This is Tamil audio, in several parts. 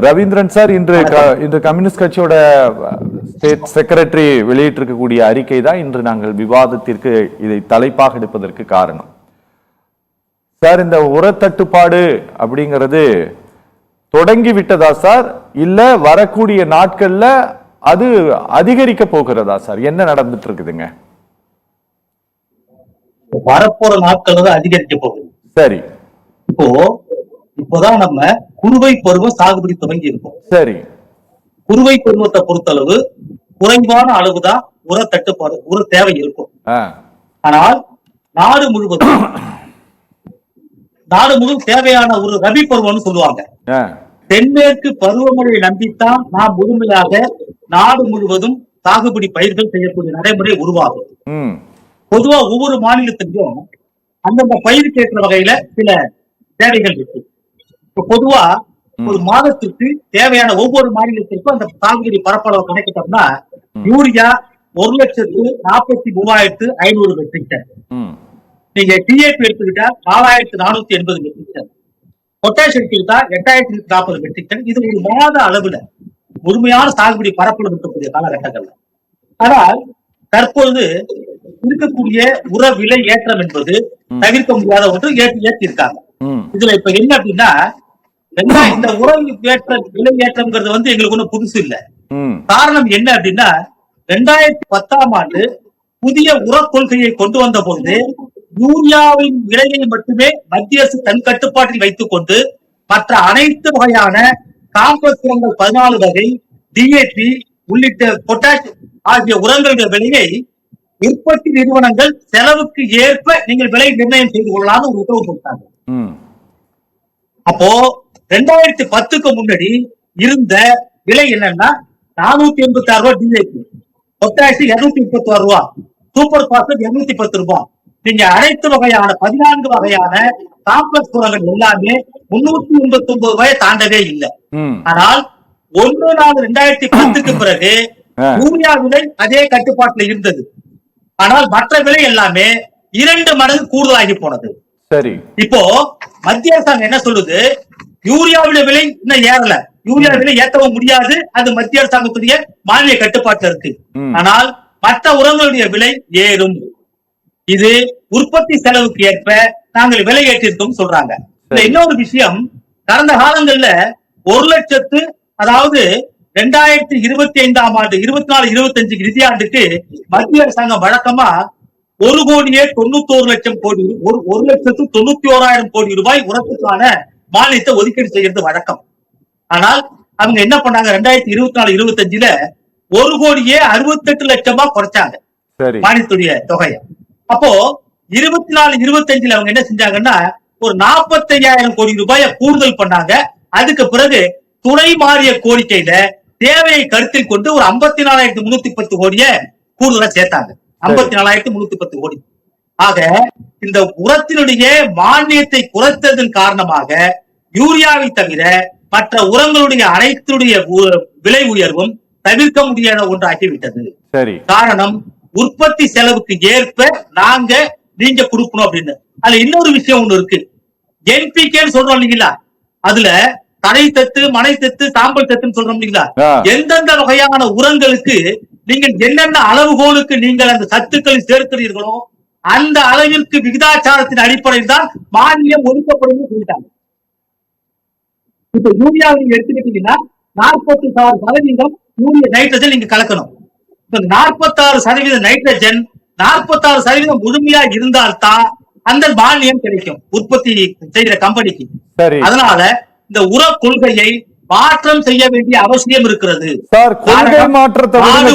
ரவீந்திரன் சார், இன்று கம்யூனிஸ்ட் கட்சியோட ஸ்டேட் செக்ரட்டரி வெளியிட்டிருக்கக்கூடிய அறிக்கை தான் இன்று நாங்கள் விவாதத்திற்கு இதை தலைப்பாக எடுப்பதற்கு காரணம். சார், இந்த உரத்தட்டுப்பாடு அப்படிங்கிறது தொடங்கி விட்டதா சார், இல்ல வரக்கூடிய நாட்கள்ல அது அதிகரிக்க போகிறதா சார்? என்ன நடந்துட்டு இருக்குதுங்க? வரப்போற நாட்கள் தான் அதிகரிக்க போகுது. சரி, இப்போதான் நம்ம குறுவை பருவம் சாகுபடி துவங்கி இருக்கோம். சரி, குறுவை பருவத்தை பொறுத்தளவு குறைவான அளவுதான் உர தட்டுப்பாடு, உர தேவை இருக்கும். ஆனால் நாடு முழுவதும் தேவையான ஒரு ரபி பருவம்னு சொல்லுவாங்க. தென்மேற்கு பருவமழையை நம்பித்தான் நாம் முழுமையாக நாடு முழுவதும் சாகுபடி பயிர்கள் செய்யக்கூடிய நடைமுறை உருவாகும். பொதுவா ஒவ்வொரு மாநிலத்திலும் அந்தந்த பயிருக்கு ஏற்ற வகையில சில தேவைகள் இருக்கு. பொதுவா ஒரு மாதத்திற்கு தேவையான ஒவ்வொரு மாநிலத்திற்கும் அந்த சாகுபடி பரப்பளவு கணக்கிட்டோம்னா யூரியா 1,43,500 மெட்ரிக் டன், நீங்க டிஏபி எடுத்துக்கிட்டா 4,480 மெட்ரிக் டன், பொட்டாஷ் எடுத்துக்கிட்டா 8,040 மெட்ரிக் டன். இது ஒரு மாத அளவுல முழுமையான சாகுபடி பரப்பளவு இருக்கக்கூடிய காலகட்டங்கள்ல. ஆனால் தற்பொழுது இருக்கக்கூடிய உர விலை ஏற்றம் என்பது தவிர்க்க முடியாத ஒன்று ஏற்றிருக்காங்க. இதுல இப்ப என்ன அப்படின்னா, இந்த உர விலை ஏற்றம்ங்கிறது எங்களுக்கு ஒன்றும் புதுசு இல்ல. காரணம் என்ன அப்படின்னா, 2010ஆம் ஆண்டு புதிய உர கொள்கையை கொண்டு வந்த போது யூரியாவின் விலையை மட்டுமே மத்திய அரசு தன் கட்டுப்பாட்டில் வைத்துக் கொண்டு மற்ற அனைத்து வகையான காம்ப்ளெக்ஸ் உரங்கள் 14 வகை, டிஏபி உள்ளிட்ட பொட்டாஷ் ஆகிய உரங்களுடைய விலையை உற்பத்தி நிறுவனங்கள் செலவுக்கு ஏற்ப நீங்கள் விலை நிர்ணயம் செய்து கொள்ளலாம்னு ஒரு உத்தரவு கொடுத்தாங்க. அப்போ 2010க்கு முன்னாடி இருந்த விலை என்னன்னா 486 ரூபாய் டிஏபி, பொட்டாஷ் 236 ரூபாய், சூப்பர் பாஸ்பேட் 210 ரூபாய். நீங்க அனைத்து வகையான 14 வகையான காம்ப்ளெக்ஸ் உரங்கள் எல்லாமே 389 ரூபாயை தாண்டவே இல்லை. ஆனால் 1/4/2010க்கு பிறகு யூரியா விலை அதே கட்டுப்பாட்டுல இருந்தது. ஆனால் மற்ற விலை எல்லாமே 2 மடங்கு கூடுதலாகி போனது. சரி, இப்போ மத்திய அரசாங்கம் என்ன சொல்லுது, யூரியாவுடைய விலை இன்னும் ஏறல, யூரியா விலை ஏற்றவும் முடியாது, அது மத்திய அரசாங்கத்துடைய மானிய கட்டுப்பாட்டுல இருக்கு. ஆனால் மற்ற உரங்களுடைய விலை ஏறும், இது உற்பத்தி செலவுக்கு ஏற்ப நாங்கள் விலை ஏற்றிருக்கோம் சொல்றாங்க. இன்னொரு விஷயம், கடந்த காலங்கள்ல 1 லட்சத்து, அதாவது 2025ஆம் ஆண்டு 24-25 நிதியாண்டுக்கு மத்திய அரசாங்கம் வழக்கமா 1,91,00,000 கோடி, 1,91,000 கோடி ரூபாய் உரத்துக்கான மானியத்தை ஒதுக்கீடு செய்யறது வழக்கம். ஆனால் அவங்க என்ன பண்ணாங்க, 2024-25ல 1,68,00,000 குறைச்சாங்க மானியத்துடைய தொகையை. அப்போ 24-25ல அவங்க என்ன செஞ்சாங்கன்னா ஒரு 45,000 கோடி ரூபாயை கூடுதல் பண்ணாங்க. அதுக்கு பிறகு துணை மாறிய கோரிக்கையில தேவையை கருத்தில் கொண்டு ஒரு 54,310 கோடியை கூடுதலா சேர்த்தாங்க. 54,310 கோடி. ஆக இந்த உரத்தினுடைய மானியத்தை குறைத்ததன் காரணமாக யூரியாவை தவிர மற்ற உரங்களுடைய அனைத்துடைய விலை உயர்வும் தவிர்க்க முடியாத ஒன்றாகிவிட்டது. காரணம், உற்பத்தி செலவுக்கு ஏற்ப நீங்க கொடுக்கணும் அப்படின்னு. அதுல இன்னொரு விஷயம் ஒண்ணு இருக்கு, என்பிகேன்னு சொல்றோம் இல்லைங்களா, அதுல தடை தத்து, மனை தத்து, சாம்பல் தத்துன்னு சொல்றோம் இல்லைங்களா, எந்தெந்த வகையான உரங்களுக்கு நீங்கள் என்னென்ன அளவுகோலுக்கு நீங்கள் அந்த சத்துக்களை சேர்க்கிறீர்களோ அந்த அளவிற்கு விகிதாச்சாரத்தின் அடிப்படையில் தான் மானியம் ஒதுக்கப்படும் சொல்லிட்டாங்க. இப்ப யூரியா நீங்க எடுத்துக்கிட்டீங்கன்னா 46% யூரியா நைட்ரஜன் நீங்க கலக்கணும். 46% நைட்ரஜன் 46% முழுமையா இருந்தால்தான் அந்த மானியம் கிடைக்கும் உற்பத்தி செய்கிற கம்பெனிக்கு. அதனால இந்த உர கொள்கையை மாற்றம் செய்ய வேண்டிய அவசியம் இருக்கிறது. சார், கொள்கை மாற்றத்தை விடுங்க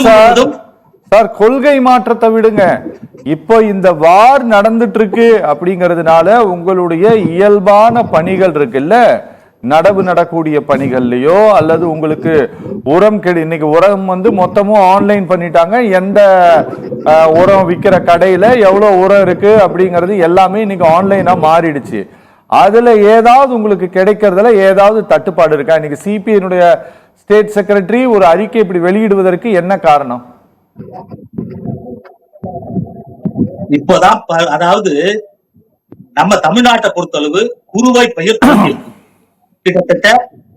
சார், கொள்கை மாற்றத்தை விடுங்க. இப்போ இந்த வார் நடந்துட்டு இருக்கு அப்படிங்கிறதுனால உங்களுடைய இயல்பான பணிகள் இருக்குல்ல, நடவு நடக்கூடிய பணிகள்லயோ அல்லது உங்களுக்கு உரம் இன்னைக்கு உரம் மொத்தமும் ஆன்லைன் பண்ணிட்டாங்க. எந்த உரம் விற்கிற கடையில எவ்வளவு உரம் இருக்கு அப்படிங்கிறது எல்லாமே இன்னைக்கு ஆன்லைனா மாறிடுச்சு. அதுல ஏதாவது உங்களுக்கு கிடைக்கிறதுல ஏதாவது தட்டுப்பாடு இருக்கா? இன்னைக்கு சிபிஐனுடைய ஸ்டேட் செக்ரட்டரி ஒரு அறிக்கை இப்படி வெளியிடுவதற்கு என்ன காரணம்? இப்போதான், அதாவது நம்ம தமிழ்நாட்டை பொறுத்தளவு குறுவை பயிர் கிட்டத்தட்ட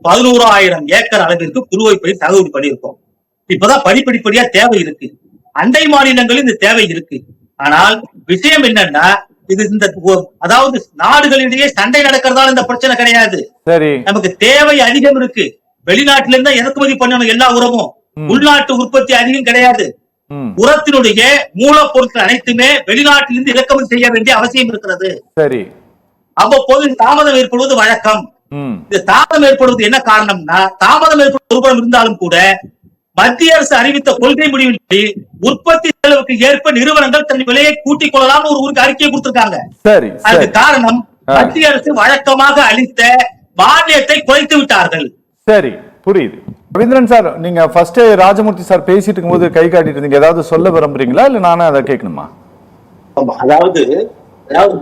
11,000 ஏக்கர் அளவிற்கு குறுவை பயிர் சாகுபடி பண்ணியிருக்கோம். இப்பதான் படிப்படிப்படியா தேவை இருக்கு. அண்டை மாநிலங்களில் இந்த தேவை இருக்கு. ஆனால் விஷயம் என்னன்னா, இது இந்த அதாவது நாடுகளிடையே சண்டை நடக்கிறதால இந்த பிரச்சனை கிடையாது. சரி, நமக்கு தேவை அதிகம் இருக்கு. வெளிநாட்டுல இருந்தா இறக்குமதி பண்ணணும் எல்லா உரமும். உள்நாட்டு உற்பத்தி அதிகம் கிடையாது. உரத்தினுடைய மூலப்பொருட்கள் அனைத்துமே வெளிநாட்டிலிருந்து இறக்குமதி செய்ய வேண்டிய அவசியம் இருக்கிறது. சரி, அவ்வப்போது தாமதம் ஏற்படுவது வழக்கம். இந்த தாமதம் ஏற்படுவது என்ன காரணம்னா, தாமதம் ஏற்படுவது ஒருபுறம் இருந்தாலும் கூட மத்திய அரசு அறிவித்த கொள்கை முடிவின்படி உற்பத்தி செலவுக்கு ஏற்ப நிறுவனங்கள் தன் விலையை கூட்டிக் கொள்ளலாம் ஒரு அறிக்கையை கொடுத்திருக்காங்க. சரி, அதுக்கு காரணம் மத்திய அரசு வழக்கமாக அளித்த மானியத்தை குறைத்து விட்டார்கள். சரி, புரியுது. ரவீந்திரன் சார், நீங்க ஃபர்ஸ்ட் ராஜமூர்த்தி சார் பேசிட்டு இருக்கும்போது கை காட்டிட்டு இருந்தீங்க, ஏதாவது சொல்ல விரும்புறீங்களா இல்ல நானே அதை கேட்கணுமா? அதாவது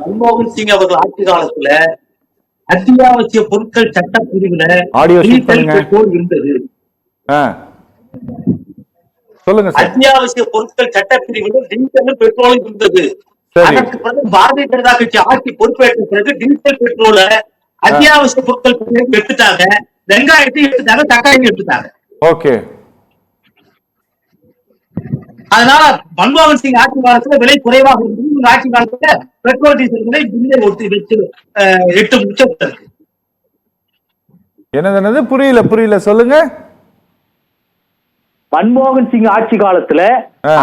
மன்மோகன் சிங் அவர்கள் ஆட்சி காலத்துல அத்தியாவசிய பொருட்கள் சட்ட பிரிவுல இருந்தது. சொல்லுங்க சார். அத்தியாவசிய பொருட்கள் சட்ட பிரிவுல டீசல் பெட்ரோல் இருந்தது. அதற்கு பிறகு பாரதிய ஜனதா கட்சி ஆட்சி பொறுப்பேற்ற பிறகு டீசல் பெட்ரோல அத்தியாவசிய பொருட்கள் எடுத்துட்டாங்க, வெங்காயத்தை எடுத்துட்டாங்க, தக்காளி எடுத்துட்டாங்க. ஓகே. அதனால மன்மோகன் சிங் ஆட்சி காலத்துல விலை குறைவாக இருந்தது. ஆட்சி காலத்துல பெட்ரோல் டீசல் விலை பில்லை ஒட்டி வச்சு 8 லட்சம் இருக்கு. என்னது புரியல சொல்லுங்க. மன்மோகன் சிங் ஆட்சி காலத்துல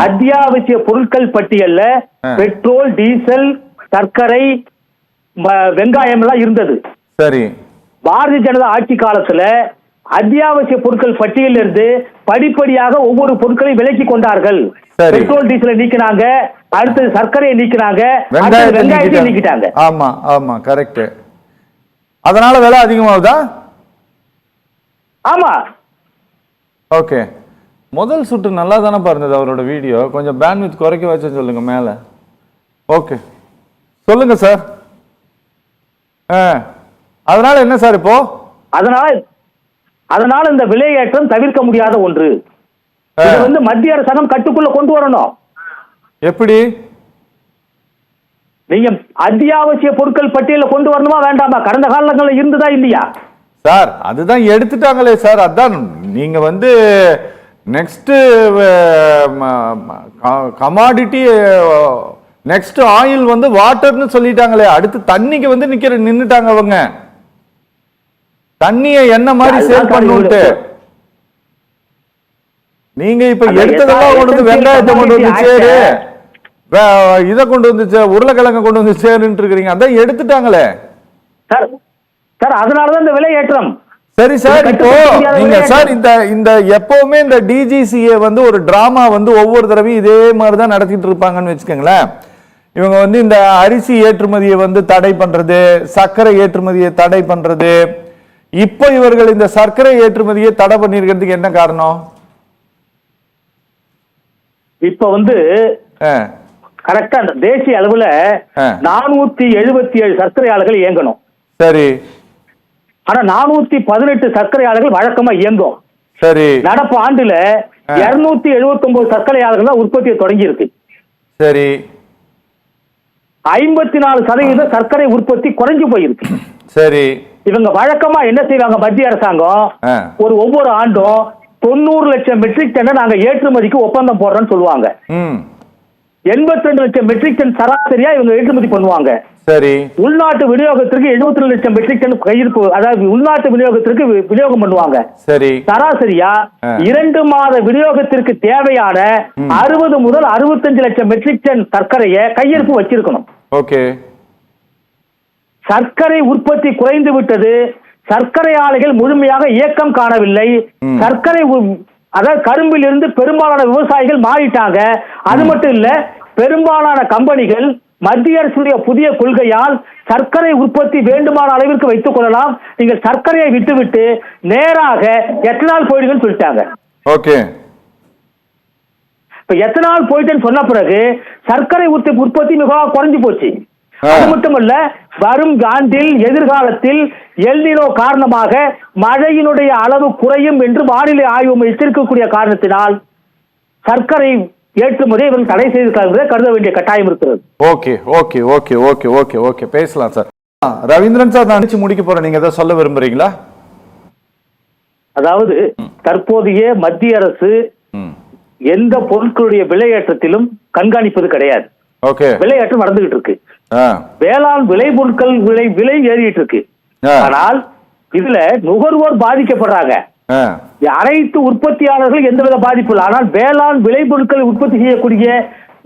அத்தியாவசிய பொருட்கள் பட்டியல்ல பெட்ரோல், டீசல், சர்க்கரை, வெங்காயம் எல்லாம் இருந்தது. சரி. பாரதிய ஜனதா ஆட்சி காலத்துல அத்தியாவசிய பொருட்கள் பட்டியலில் இருந்து படிப்படியாக ஒவ்வொரு பொருட்களையும் விலக்கி கொண்டார்கள். பெட்ரோல் டீசலை நீக்கினாங்க, அடுத்தது சர்க்கரையை நீக்கினாங்க, வெங்காயத்தை நீக்கிட்டாங்க. ஆமா ஆமா, கரெக்ட். அதனால விலை அதிகமாகுதா? ஆமா. ஓகே. முதல் சுற்று நல்லா தானே இருந்தது அவரோட வீடியோ. கொஞ்சம் பேண்ட்வித் குறைக்க வச்சு சொல்லுங்க மேல. ஓகே, சொல்லுங்க சார். அதனால என்ன சார் இப்போ? அதனால இந்த விலையேற்றம் தவிர்க்க முடியாத ஒன்று. இது மத்திய அரசாங்கம் கட்டுக்குள்ள கொண்டு வரணும். எப்படி? நீங்க அத்தியாவசிய பொருட்கள் பட்டியல கொண்டு வரணுமா வேண்டாமா? கடந்த காலங்களில் இருந்ததா இல்லையா சார்? அதுதான் எடுத்துட்டாங்களே சார். அதான் நீங்க நெக்ஸ்ட் கமாடிட்டி, நெக்ஸ்ட் ஆயில் வாட்டர்னு சொல்லிட்டாங்களே. அடுத்து தண்ணிக்கு நின்னுட்டாங்க அவங்க. தண்ணிய என்ன மாதிரி சேல் பண்ணிட்டு நீங்க இப்ப எடுத்ததெல்லாம் கொண்டு வந்து வெங்காயத்தை கொண்டு வந்து சேரு, இதை கொண்டு வந்து உருளைக்கிழங்க கொண்டு வந்து சேருன்னு இருக்கிறீங்க. அதான் எடுத்துட்டாங்களே சார். அதனாலதான் இந்த விலை ஏற்றம். சரி சார், இப்போ நீங்க சார் இந்த எப்பவுமே இந்த டிஜிசிஏ ஒரு டிராமா ஒவ்வொரு தடவையும் இதே மாதிரிதான் நடத்திட்டு இருப்பாங்கன்னு வச்சுக்கோங்களேன். இவங்க இந்த அரிசி ஏற்றுமதியை தடை பண்றது, சர்க்கரை ஏற்றுமதியை தடை பண்றது. இப்ப இவர்கள் இந்த சர்க்கரை ஏற்றுமதியை தடை பண்ணிருக்கிறதுக்கு என்ன காரணம்? இப்ப கரெக்டா தேசிய அளவுல 477 சர்க்கரை ஆலைகள் இயங்கணும். சரி. ஆனா 418 சர்க்கரை ஆலைகள் வழக்கமா இயங்கும். சரி. நடப்பு ஆண்டுல 279 சர்க்கரை ஆலைகள் தான் உற்பத்தியை தொடங்கி இருக்கு. சரி. 54% சர்க்கரை உற்பத்தி குறைஞ்சு போயிருக்கு. சரி. இவங்க வழக்கமா என்ன செய்வாங்க? மத்திய அரசாங்கம் ஒவ்வொரு ஆண்டும் 90 லட்சம் மெட்ரிக் டன் நாங்க ஏற்றுமதிக்கு ஒப்பந்தம் போடுறோம்னு சொல்லுவாங்க. 82 லட்சம் மெட்ரிக் டன் சராசரியா இவங்க ஏற்றுமதி பண்ணுவாங்க. சரி. உள்நாட்டு விநியோகத்திற்கு 72 லட்சம் மெட்ரிக் டன் கையிருப்பு, அதாவது உள்நாட்டு விநியோகத்திற்கு விநியோகம் பண்ணுவாங்க. சரி. சராசரியா 2 மாத விநியோகத்திற்கு தேவையான 60 முதல் 65 லட்சம் மெட்ரிக் டன் சர்க்கரையை கையிருப்பு வச்சிருக்கணும். ஓகே. சர்க்கரை உற்பத்தி குறைந்து விட்டது. சர்க்கரை ஆலைகள் முழுமையாக இயக்கம் காணவில்லை. சர்க்கரை, அதாவது கரும்பில் இருந்து பெரும்பாலான விவசாயிகள் மாறிட்டாங்க. அது மட்டும் இல்ல, பெரும்பாலான கம்பெனிகள் மத்திய அரசுடைய புதிய கொள்கையால் சர்க்கரை உற்பத்தி வேண்டுமான அளவிற்கு வைத்துக் கொள்ளலாம், நீங்கள் சர்க்கரையை விட்டுவிட்டு நேராக எத்தனால் போயிடுங்கன்னு சொல்லிட்டாங்க. ஓகே. இப்ப எத்தனால் போயிட்டுன்னு சொன்ன பிறகு சர்க்கரை உற்பத்தி மிகவும் குறைஞ்சு போச்சு. அது மட்டுமல்ல, வரும் ஆண்டில் எதிர்காலத்தில் எல்னினோ காரணமாக மழையினுடைய அளவு குறையும் என்று வானிலை ஆய்வு மையம் எச்சரிக்கக்கூடிய காரணத்தினால் சர்க்கரை ஏற்றுமதியை இவங்க தடை செய்திருக்காங்க கருத வேண்டிய கட்டாயம் இருக்கிறது. Okay okay okay okay okay okay பேசலாம் சார். ரவீந்திரன் சார், நான் முடிக்க போறேன். நீங்க ஏதாவது சொல்ல விரும்புறீங்களா? அதாவது தற்போதைய மத்திய அரசு ம். எந்த பொருட்களுடைய விலையேற்றத்திலும் கண்காணிப்பது கிடையாது. ஓகே. விலையேற்றம் நடந்துகிட்டு இருக்கு. ஆ. வேளாண் விளைபொருட்கள் விலை ஏறிட்டு இருக்கு. ஆ. ஆனால் இதுல நுகர்வோர் பாதிக்கப்படுறாங்க. ஆ. அனைத்து உற்பத்தியாளர்கள் எந்தவித பாதிப்பு இல்லை. ஆனால் வேளாண் விளைபொருட்களை உற்பத்தி செய்யக்கூடிய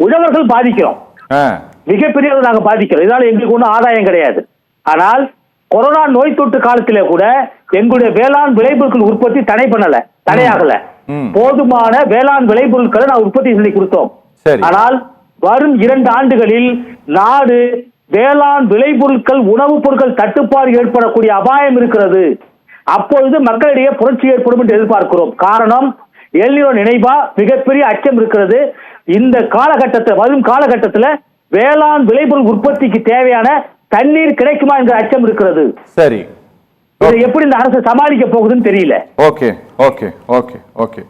உழவர்கள் பாதிக்கிறோம். ஆ. மிகப்பெரிய அளவு நாங்க பாதிக்கிறோம். இதனால எங்களுக்கு ஒன்றும் ஆதாயம் கிடையாது. ஆனால் கொரோனா நோய் தொற்று காலத்திலே கூட எங்களுடைய வேளாண் விளைபொருட்கள் உற்பத்தி தடையாகல. போதுமான வேளாண் விளைபொருட்களை நான் உற்பத்தி செய்து கொடுத்தோம். சரி. ஆனால் வரும் 2 ஆண்டுகளில் நாடு வேளாண் விளைபொருட்கள் உணவுப் பொருட்கள் தட்டுப்பாடு ஏற்படக்கூடிய அபாயம் இருக்கிறது. அப்பொழுது மக்களிடையே புரட்சி ஏற்படும் என்று எதிர்பார்க்கிறோம். காரணம், எல்னினோ நினைவா மிகப்பெரிய அச்சம் இருக்கிறது. இந்த காலகட்டத்தில் வரும் காலகட்டத்தில் வேளாண் விளைபொருள் உற்பத்திக்கு தேவையான தண்ணீர் கிடைக்குமா என்ற அச்சம் இருக்கிறது. சரி. இதை எப்படி இந்த அரசு சமாளிக்க போகுதுன்னு தெரியல. Okay okay okay okay